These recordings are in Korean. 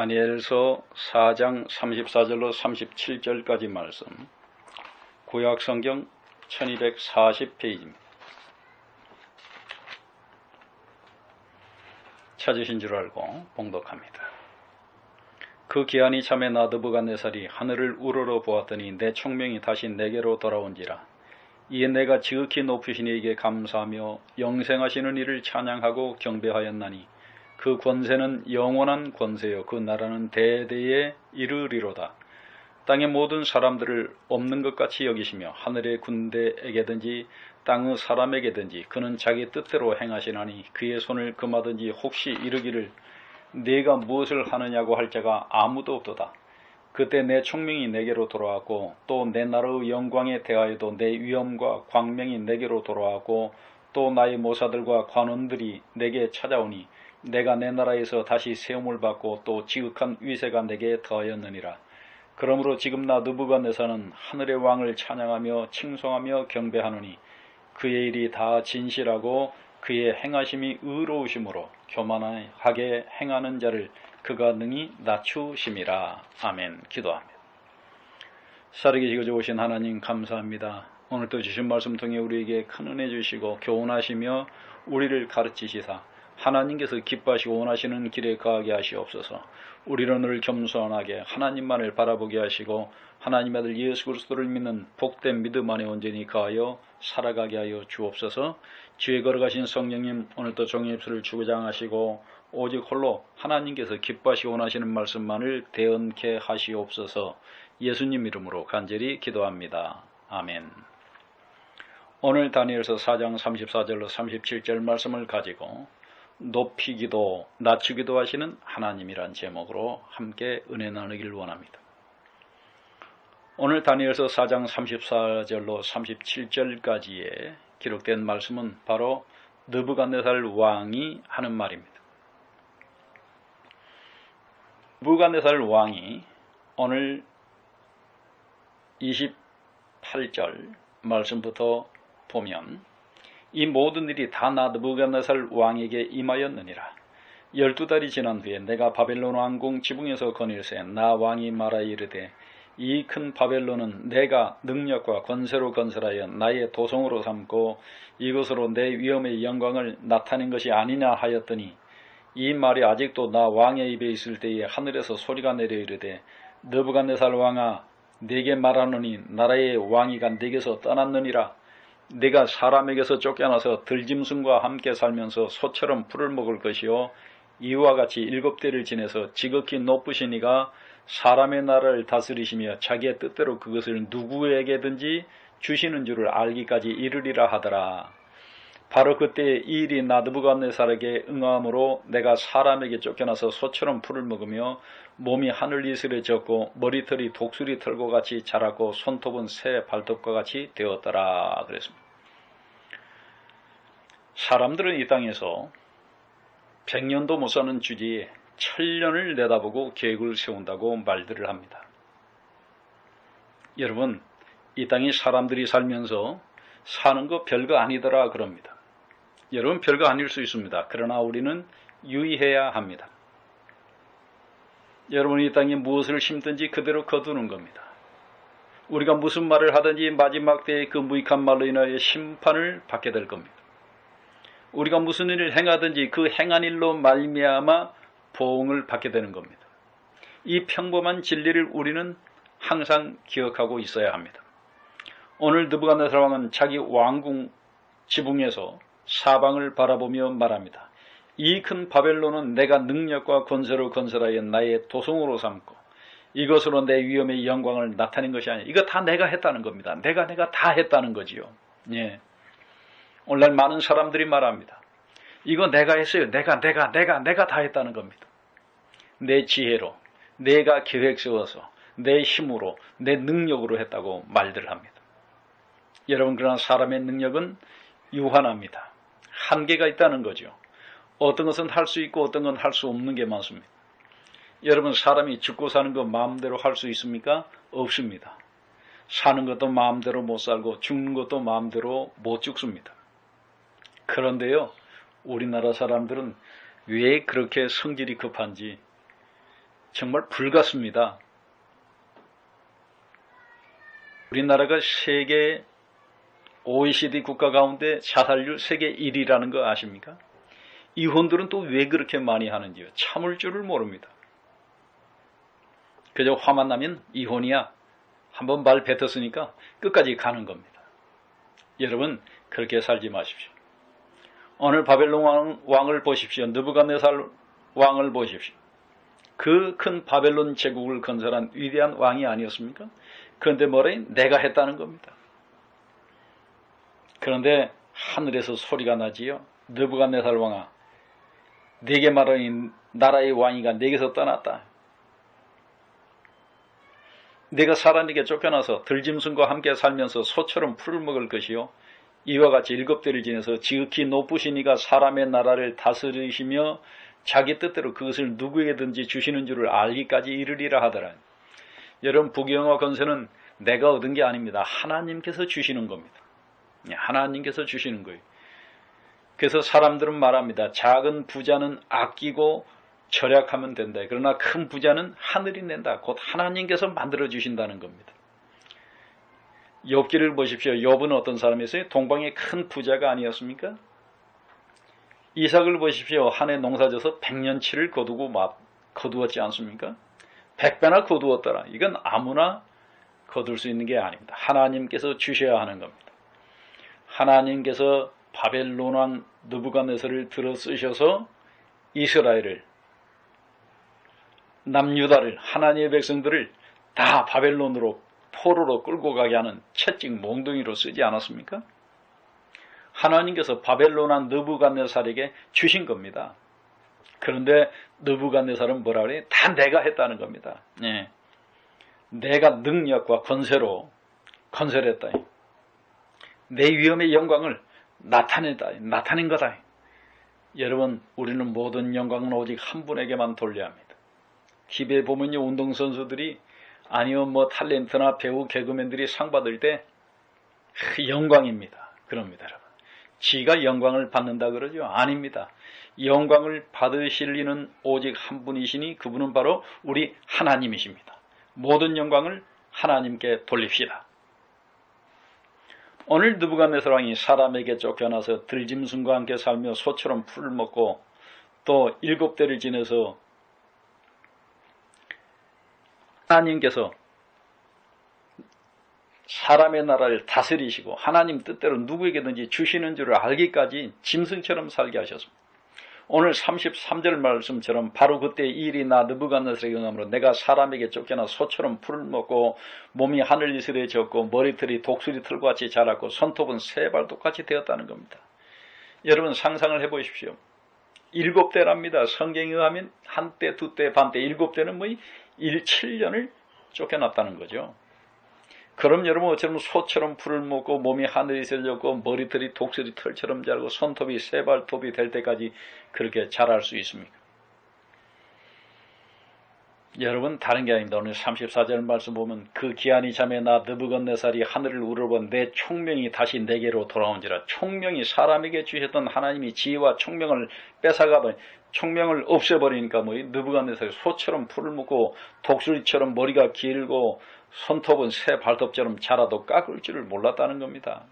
다니엘서 4장 34절로 37절까지 말씀, 구약성경 1240페이지입니다. 찾으신 줄 알고 봉독합니다. 그 기한이 참에 나드부갓네살이 하늘을 우러러 보았더니 내 총명이 다시 내게로 돌아온지라. 이에 내가 지극히 높으신 이에게 감사하며 영생하시는 이를 찬양하고 경배하였나니 그 권세는 영원한 권세요 그 나라는 대대에 이르리로다. 땅의 모든 사람들을 없는 것 같이 여기시며 하늘의 군대에게든지 땅의 사람에게든지 그는 자기 뜻대로 행하시나니 그의 손을 금하든지 혹시 이르기를 네가 무엇을 하느냐고 할 자가 아무도 없도다. 그때 내 총명이 내게로 돌아왔고 또 내 나라의 영광에 대하여도 내 위엄과 광명이 내게로 돌아왔고 또 나의 모사들과 관원들이 내게 찾아오니 내가 내 나라에서 다시 세움을 받고 또 지극한 위세가 내게 더하였느니라. 그러므로 지금 나 느부갓네살은 하늘의 왕을 찬양하며 칭송하며 경배하노니 그의 일이 다 진실하고 그의 행하심이 의로우심으로 교만하게 행하는 자를 그가 능히 낮추심이라. 아멘. 기도합니다. 살아계시고 좋으신 하나님 감사합니다. 오늘도 주신 말씀 통해 우리에게 큰 은혜 주시고 교훈하시며 우리를 가르치시사 하나님께서 기뻐하시고 원하시는 길에 가게 하시옵소서. 우리는 늘 겸손하게 하나님만을 바라보게 하시고 하나님의 아들 예수 그리스도를 믿는 복된 믿음 안에 온전히 가하여 살아가게 하여 주옵소서. 지혜 걸어가신 성령님, 오늘도 종의 입술을 주장하시고 오직 홀로 하나님께서 기뻐하시고 원하시는 말씀만을 대언케 하시옵소서. 예수님 이름으로 간절히 기도합니다. 아멘. 오늘 다니엘서 4장 34절로 37절 말씀을 가지고 높이기도 낮추기도 하시는 하나님이란 제목으로 함께 은혜 나누기를 원합니다. 오늘 다니엘서 4장 34절로 37절까지에 기록된 말씀은 바로 느부갓네살 왕이 하는 말입니다. 느부갓네살 왕이 오늘 28절 말씀부터 보면 이 모든 일이 다 느부갓네살 왕에게 임하였느니라. 12달이 지난 후에 내가 바벨론 왕궁 지붕에서 거닐새 나 왕이 말하여 이르되 이 큰 바벨론은 내가 능력과 권세로 건설하여 나의 도성으로 삼고 이것으로 내 위엄의 영광을 나타낸 것이 아니냐 하였더니 이 말이 아직도 나 왕의 입에 있을 때에 하늘에서 소리가 내려 이르되 느부갓네살 왕아 네게 말하노니 나라의 왕이가 네게서 떠났느니라. 네가 사람에게서 쫓겨나서 들짐승과 함께 살면서 소처럼 풀을 먹을 것이요 이와 같이 7대를 지내서 지극히 높으신 이가 사람의 나라를 다스리시며 자기의 뜻대로 그것을 누구에게든지 주시는 줄을 알기까지 이르리라 하더라. 바로 그때 이 일이 느부갓네살에게 응함으로 내가 사람에게 쫓겨나서 소처럼 풀을 먹으며 몸이 하늘 이슬에 젖고 머리털이 독수리 털과 같이 자라고 손톱은 새 발톱과 같이 되었더라. 그랬습니다. 사람들은 이 땅에서 100년도 못 사는 주제에 1000년을 내다보고 계획을 세운다고 말들을 합니다. 여러분, 이 땅에 사람들이 살면서 사는 거 별거 아니더라 그럽니다. 여러분, 별거 아닐 수 있습니다. 그러나 우리는 유의해야 합니다. 여러분이 이 땅에 무엇을 심든지 그대로 거두는 겁니다. 우리가 무슨 말을 하든지 마지막 때에 그 무익한 말로 인하여 심판을 받게 될 겁니다. 우리가 무슨 일을 행하든지 그 행한 일로 말미암아 보응을 받게 되는 겁니다. 이 평범한 진리를 우리는 항상 기억하고 있어야 합니다. 오늘 느부갓네살 왕은 자기 왕궁 지붕에서 사방을 바라보며 말합니다. 이 큰 바벨론은 내가 능력과 권세로 건설하여 나의 도성으로 삼고 이것으로 내 위엄의 영광을 나타낸 것이 아니라 이거 다 내가 했다는 겁니다. 내가 다 했다는 거지요. 예. 오늘날 많은 사람들이 말합니다. 이거 내가 했어요. 내가 다 했다는 겁니다. 내 지혜로, 내가 계획 세워서, 내 힘으로, 내 능력으로 했다고 말들 합니다. 여러분, 그러나 사람의 능력은 유한합니다. 한계가 있다는 거죠. 어떤 것은 할 수 있고 어떤 건 할 수 없는 게 많습니다. 여러분, 사람이 죽고 사는 거 마음대로 할 수 있습니까? 없습니다. 사는 것도 마음대로 못 살고 죽는 것도 마음대로 못 죽습니다. 그런데요, 우리나라 사람들은 왜 그렇게 성질이 급한지 정말 불같습니다. 우리나라가 세계 OECD 국가 가운데 자살률 세계 1위라는 거 아십니까? 이혼들은 또 왜 그렇게 많이 하는지요? 참을 줄을 모릅니다. 그저 화만 나면 이혼이야. 한번 말 뱉었으니까 끝까지 가는 겁니다. 여러분 그렇게 살지 마십시오. 오늘 바벨론 왕을 보십시오. 느부갓네살 왕을 보십시오. 그 큰 바벨론 제국을 건설한 위대한 왕이 아니었습니까? 그런데 뭐래? 내가 했다는 겁니다. 그런데 하늘에서 소리가 나지요. 느부갓네살 왕아, 네게 말하니 나라의 왕이가 네게서 떠났다. 네가 사람에게 쫓겨나서 들짐승과 함께 살면서 소처럼 풀을 먹을 것이요, 이와 같이 7대를 지내서 지극히 높으신 이가 사람의 나라를 다스리시며 자기 뜻대로 그것을 누구에게든지 주시는 줄을 알기까지 이르리라 하더라. 여러분 부귀영화 권세는 내가 얻은 게 아닙니다. 하나님께서 주시는 겁니다. 하나님께서 주시는 거예요. 그래서 사람들은 말합니다. 작은 부자는 아끼고 절약하면 된다. 그러나 큰 부자는 하늘이 낸다. 곧 하나님께서 만들어 주신다는 겁니다. 욥기를 보십시오. 욥은 어떤 사람이었어요? 동방의 큰 부자가 아니었습니까? 이삭을 보십시오. 한 해 농사져서 100년치를 거두었지 않습니까? 100배나 거두었더라. 이건 아무나 거둘 수 있는 게 아닙니다. 하나님께서 주셔야 하는 겁니다. 하나님께서 바벨론 왕 느부갓네살을 들어 쓰셔서 이스라엘을, 남유다를, 하나님의 백성들을 다 바벨론으로 포로로 끌고 가게 하는 채찍 몽둥이로 쓰지 않았습니까? 하나님께서 바벨론 왕 느부갓네살에게 주신 겁니다. 그런데 느부갓네살은 뭐라 그래요? 다 내가 했다는 겁니다. 예. 내가 능력과 권세로 건설했다. 내 위엄의 영광을 나타낸 거다. 여러분 우리는 모든 영광은 오직 한 분에게만 돌려야 합니다. TV에 보면요, 운동선수들이 아니면 탤런트나 배우 개그맨들이 상 받을 때 영광입니다. 그럽니다. 여러분. 지가 영광을 받는다 그러죠? 아닙니다. 영광을 받으실 이는 오직 한 분이시니 그분은 바로 우리 하나님이십니다. 모든 영광을 하나님께 돌립시다. 오늘 느부갓네살 왕이 사람에게 쫓겨나서 들짐승과 함께 살며 소처럼 풀을 먹고 또 7대를 지내서 하나님께서 사람의 나라를 다스리시고 하나님 뜻대로 누구에게든지 주시는 줄을 알기까지 짐승처럼 살게 하셨습니다. 오늘 33절 말씀처럼 바로 그때 이 일이 나 느부갓네살의 영함으로 내가 사람에게 쫓겨나 소처럼 풀을 먹고 몸이 하늘 이슬에 졌고 머리털이 독수리 털과 같이 자랐고 손톱은 새발톱같이 되었다는 겁니다. 여러분 상상을 해보십시오. 7대랍니다. 성경에 의하면 한때, 두때, 반때, 7대는 7년을 쫓겨났다는 거죠. 그럼 여러분 어처럼 소처럼 풀을 먹고 몸이 하늘이 셀렸고 머리털이 독수리 털처럼 자라고 손톱이 새발톱이 될 때까지 그렇게 자랄 수 있습니까? 여러분 다른 게 아닙니다. 오늘 34절 말씀 보면 그 기한이 잠에 나 느부갓네살이 하늘을 우러본 내 총명이 다시 내게로 돌아온지라. 총명이 사람에게 주셨던 하나님이 지혜와 총명을 뺏어가버린, 총명을 없애버리니까 느부갓네살이 소처럼 풀을 먹고 독수리처럼 머리가 길고 손톱은 새 발톱처럼 자라도 깎을 줄을 몰랐다는 겁니다.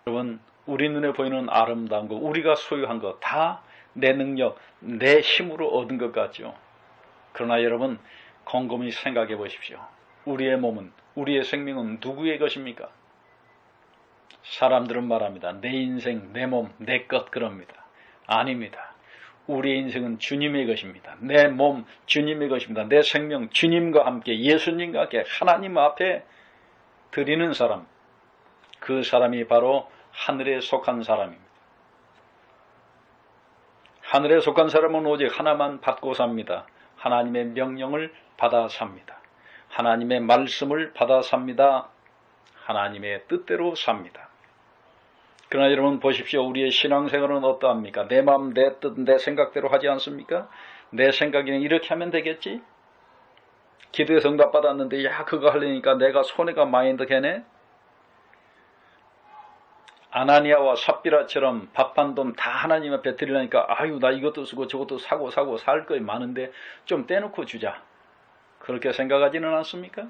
여러분 우리 눈에 보이는 아름다운 거, 우리가 소유한 거 다 내 능력, 내 힘으로 얻은 것 같죠. 그러나 여러분 곰곰이 생각해 보십시오. 우리의 몸은, 우리의 생명은 누구의 것입니까? 사람들은 말합니다. 내 인생, 내 몸, 내 것 그럽니다. 아닙니다. 우리의 인생은 주님의 것입니다. 내 몸 주님의 것입니다. 내 생명 주님과 함께, 예수님과 함께 하나님 앞에 드리는 사람, 그 사람이 바로 하늘에 속한 사람입니다. 하늘에 속한 사람은 오직 하나만 받고 삽니다. 하나님의 명령을 받아 삽니다. 하나님의 말씀을 받아 삽니다. 하나님의 뜻대로 삽니다. 그러나 여러분 보십시오. 우리의 신앙생활은 어떠합니까? 내 마음, 내 뜻, 내 생각대로 하지 않습니까? 내 생각에는 이렇게 하면 되겠지? 기도에서 응답 받았는데 그거 하려니까 내가 손해가 많이 더 개네? 아나니아와 삽비라처럼 밥한 돈 다 하나님 앞에 드리려니까 아유 나 이것도 쓰고 저것도 사고 살 거 많은데 좀 떼놓고 주자. 그렇게 생각하지는 않습니까?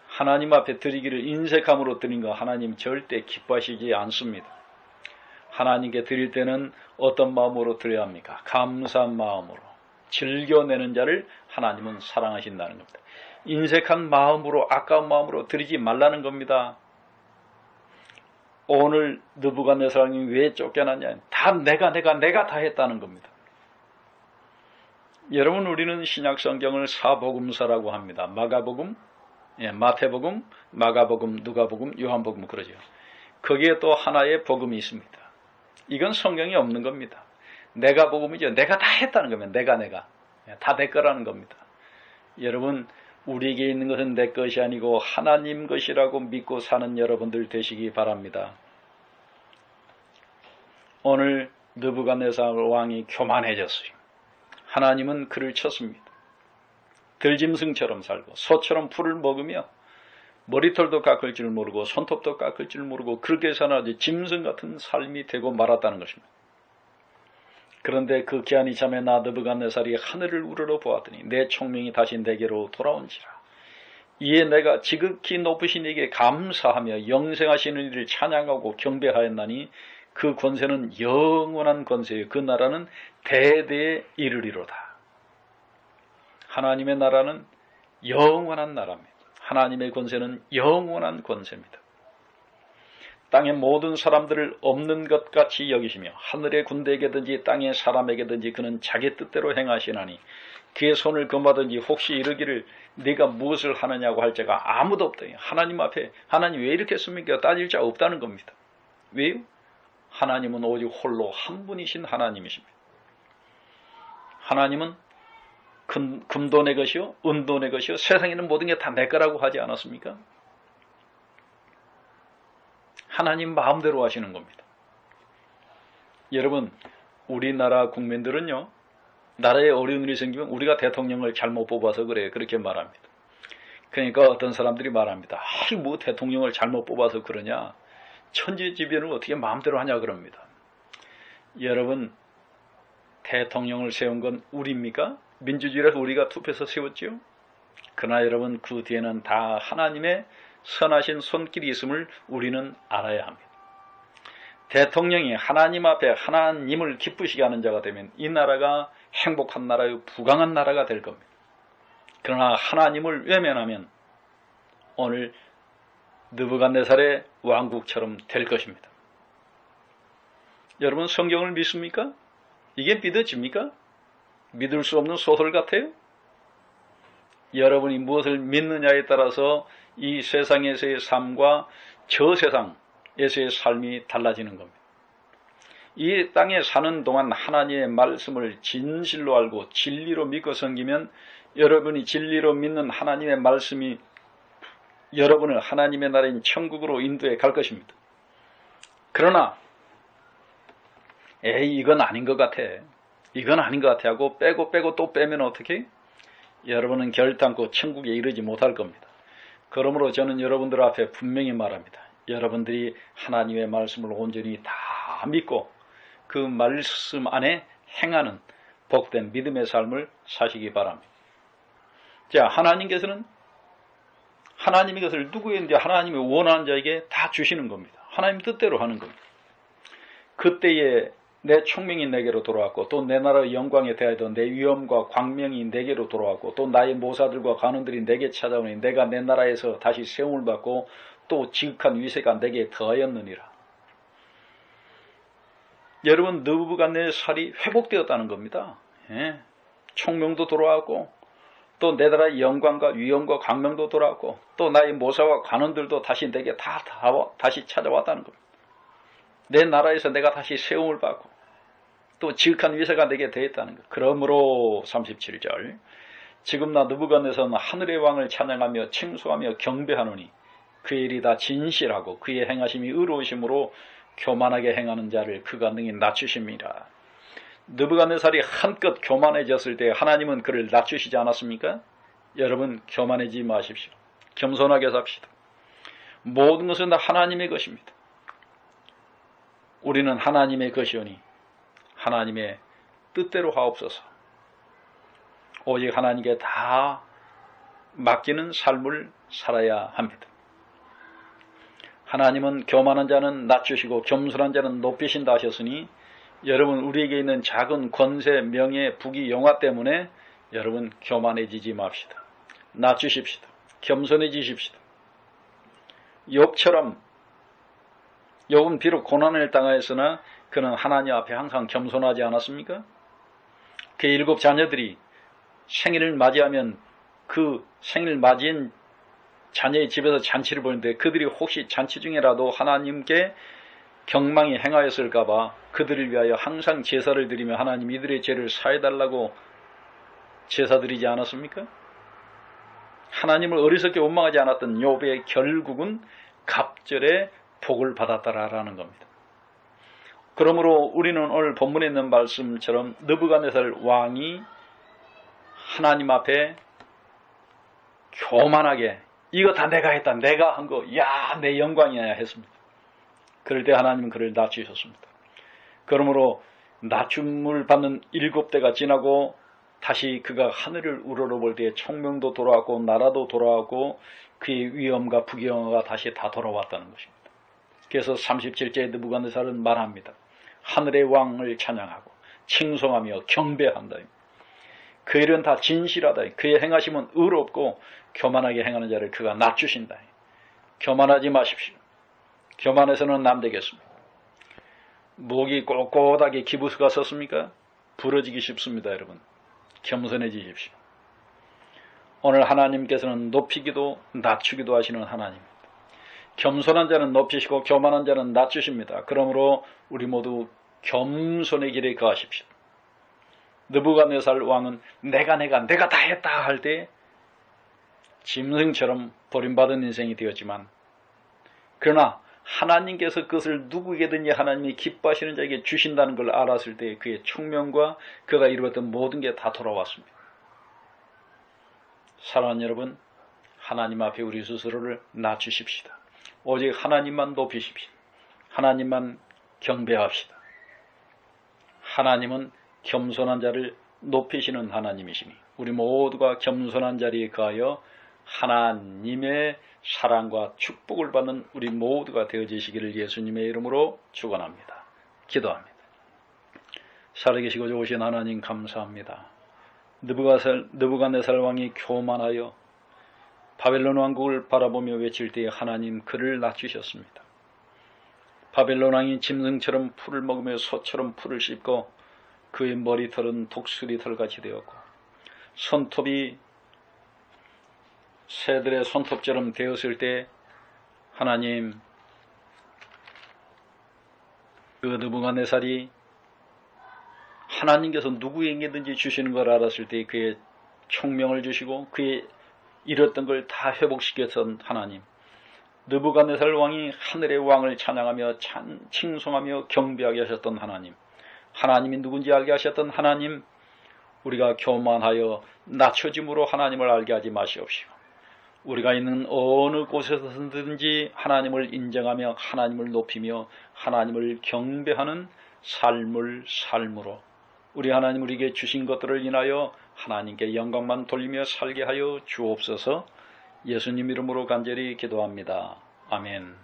하나님 앞에 드리기를 인색함으로 드린 거 하나님 절대 기뻐하시지 않습니다. 하나님께 드릴 때는 어떤 마음으로 드려야 합니까? 감사한 마음으로. 즐겨내는 자를 하나님은 사랑하신다는 겁니다. 인색한 마음으로 아까운 마음으로 드리지 말라는 겁니다. 오늘 느부갓네살이 왜 쫓겨났냐? 다 내가 다 했다는 겁니다. 여러분 우리는 신약성경을 사복음서라고 합니다. 마가복음, 마태복음, 마가복음, 누가복음, 요한복음 그러죠. 거기에 또 하나의 복음이 있습니다. 이건 성경에 없는 겁니다. 내가 복음이죠. 내가 다 했다는 겁니다. 내가 다 내 거라는 겁니다. 여러분 우리에게 있는 것은 내 것이 아니고 하나님 것이라고 믿고 사는 여러분들 되시기 바랍니다. 오늘 느부갓네살 왕이 교만해졌어요. 하나님은 그를 쳤습니다. 들짐승처럼 살고 소처럼 풀을 먹으며 머리털도 깎을 줄 모르고 손톱도 깎을 줄 모르고 그렇게 사나지 짐승 같은 삶이 되고 말았다는 것입니다. 그런데 그 기한이 참에 나 느부갓네살이 하늘을 우러러 보았더니 내 총명이 다시 내게로 돌아온지라. 이에 내가 지극히 높으신 이에게 감사하며 영생하시는 이를 찬양하고 경배하였나니 그 권세는 영원한 권세요. 그 나라는 대대에 이르리로다. 하나님의 나라는 영원한 나라입니다. 하나님의 권세는 영원한 권세입니다. 땅의 모든 사람들을 없는 것 같이 여기시며 하늘의 군대에게든지 땅의 사람에게든지 그는 자기 뜻대로 행하시나니 그의 손을 금하든지 혹시 이르기를 네가 무엇을 하느냐고 할 자가 아무도 없다. 하나님 앞에 하나님 왜 이렇게 했습니까? 따질 자 없다는 겁니다. 왜요? 하나님은 오직 홀로 한 분이신 하나님이십니다. 하나님은 금도 내 것이요 은도 내 것이요 세상에 있는 모든 게 다 내 거라고 하지 않았습니까? 하나님 마음대로 하시는 겁니다. 여러분 우리나라 국민들은요 나라에 어려운 일이 생기면 우리가 대통령을 잘못 뽑아서 그래요. 그렇게 말합니다. 그러니까 어떤 사람들이 말합니다. 뭐 대통령을 잘못 뽑아서 그러냐. 천지지변을 어떻게 마음대로 하냐 그럽니다. 여러분 대통령을 세운 건 우리입니까? 민주주의라서 우리가 투표해서 세웠지요? 그러나 여러분 그 뒤에는 다 하나님의 선하신 손길이 있음을 우리는 알아야 합니다. 대통령이 하나님 앞에 하나님을 기쁘시게 하는 자가 되면 이 나라가 행복한 나라요 부강한 나라가 될 겁니다. 그러나 하나님을 외면하면 오늘 느부갓네살의 왕국처럼 될 것입니다. 여러분 성경을 믿습니까? 이게 믿어집니까? 믿을 수 없는 소설 같아요? 여러분이 무엇을 믿느냐에 따라서 이 세상에서의 삶과 저 세상에서의 삶이 달라지는 겁니다. 이 땅에 사는 동안 하나님의 말씀을 진실로 알고 진리로 믿고 섬기면 여러분이 진리로 믿는 하나님의 말씀이 여러분을 하나님의 나라인 천국으로 인도해 갈 것입니다. 그러나 이건 아닌 것 같아. 이건 아닌 것 같아 하고 빼고 또 빼면 어떻게? 여러분은 결단코 천국에 이르지 못할 겁니다. 그러므로 저는 여러분들 앞에 분명히 말합니다. 여러분들이 하나님의 말씀을 온전히 다 믿고 그 말씀 안에 행하는 복된 믿음의 삶을 사시기 바랍니다. 자, 하나님께서는 하나님의 것을 누구에게 하나님이 원하는 자에게 다 주시는 겁니다. 하나님 뜻대로 하는 겁니다. 그때에 내 총명이 내게로 돌아왔고 또 내 나라의 영광에 대하여 내 위엄과 광명이 내게로 돌아왔고 또 나의 모사들과 관원들이 내게 찾아오니 내가 내 나라에서 다시 세움을 받고 또 지극한 위세가 내게 더하였느니라. 여러분 느부갓네살이 회복되었다는 겁니다. 총명도 돌아왔고 또 내 나라의 영광과 위엄과 광명도 돌아왔고 또 나의 모사와 관원들도 다시 내게 다시 찾아왔다는 겁니다. 내 나라에서 내가 다시 세움을 받고 또 지극한 위세가 내게 되었다는 것. 그러므로 37절 지금 나 느부갓네살은 하늘의 왕을 찬양하며 칭송하며 경배하노니 그의 일이 다 진실하고 그의 행하심이 의로우심으로 교만하게 행하는 자를 그가 능히 낮추십니다. 느부갓네살이 한껏 교만해졌을 때 하나님은 그를 낮추시지 않았습니까? 여러분 교만해지지 마십시오. 겸손하게 삽시다. 모든 것은 다 하나님의 것입니다. 우리는 하나님의 것이오니 하나님의 뜻대로 하옵소서. 오직 하나님께 다 맡기는 삶을 살아야 합니다. 하나님은 교만한 자는 낮추시고 겸손한 자는 높이신다 하셨으니 여러분, 우리에게 있는 작은 권세, 명예, 부귀, 영화 때문에 여러분 교만해지지 맙시다. 낮추십시다. 겸손해지십시다. 욥처럼, 욥은 비록 고난을 당하였으나 그는 하나님 앞에 항상 겸손하지 않았습니까? 그의 7 자녀들이 생일을 맞이하면 그 생일 맞이한 자녀의 집에서 잔치를 보는데 그들이 혹시 잔치 중에라도 하나님께 경망이 행하였을까봐 그들을 위하여 항상 제사를 드리며 하나님 이들의 죄를 사해달라고 제사 드리지 않았습니까? 하나님을 어리석게 원망하지 않았던 욥의 결국은 갑절의 복을 받았다라는 겁니다. 그러므로 우리는 오늘 본문에 있는 말씀처럼 느부갓네살 왕이 하나님 앞에 교만하게 이거 다 내가 했다, 내가 한 거, 야, 내 영광이야 했습니다. 그럴 때 하나님은 그를 낮추셨습니다. 그러므로 낮춤을 받는 7대가 지나고 다시 그가 하늘을 우러러볼 때 총명도 돌아왔고 나라도 돌아왔고 그의 위엄과 부귀영화가 다시 다 돌아왔다는 것입니다. 그래서 37째 느부갓네살은 말합니다. 하늘의 왕을 찬양하고 칭송하며 경배한다. 그 일은 다 진실하다. 그의 행하심은 의롭고 교만하게 행하는 자를 그가 낮추신다. 교만하지 마십시오. 교만해서는 안 되겠습니다. 목이 꼿꼿하게 기부스가 섰습니까? 부러지기 쉽습니다, 여러분. 겸손해지십시오. 오늘 하나님께서는 높이기도 낮추기도 하시는 하나님입니다. 겸손한 자는 높이시고 교만한 자는 낮추십니다. 그러므로 우리 모두 겸손의 길에 거하십시오. 느부갓네살 왕은 내가 다 했다 할 때 짐승처럼 버림받은 인생이 되었지만, 그러나 하나님께서 그것을 누구에게든지 하나님이 기뻐하시는 자에게 주신다는 걸 알았을 때 그의 총명과 그가 이루었던 모든 게 다 돌아왔습니다. 사랑하는 여러분, 하나님 앞에 우리 스스로를 낮추십시다. 오직 하나님만 높이십시다. 하나님만 경배합시다. 하나님은 겸손한 자를 높이시는 하나님이시니 우리 모두가 겸손한 자리에 거하여 하나님의 사랑과 축복을 받는 우리 모두가 되어지시기를 예수님의 이름으로 축원합니다. 기도합니다. 살아계시고 좋으신 하나님 감사합니다. 느부갓네살 왕이 교만하여 바벨론 왕국을 바라보며 외칠 때에 하나님 그를 낮추셨습니다. 바벨론 왕이 짐승처럼 풀을 먹으며 소처럼 풀을 씹고 그의 머리털은 독수리 털같이 되었고 손톱이 새들의 손톱처럼 되었을 때 하나님 그 느부갓네살이 하나님께서 누구에게든지 주시는 걸 알았을 때 그의 총명을 주시고 그의 잃었던 걸 다 회복시켰던 하나님, 느부갓네살 왕이 하늘의 왕을 찬양하며 칭송하며 경배하게 하셨던 하나님, 하나님이 누군지 알게 하셨던 하나님, 우리가 교만하여 낮춰짐으로 하나님을 알게 하지 마시옵시오. 우리가 있는 어느 곳에서든지 하나님을 인정하며 하나님을 높이며 하나님을 경배하는 삶을 삶으로 우리 하나님 우리에게 주신 것들을 인하여 하나님께 영광만 돌리며 살게 하여 주옵소서. 예수님 이름으로 간절히 기도합니다. 아멘.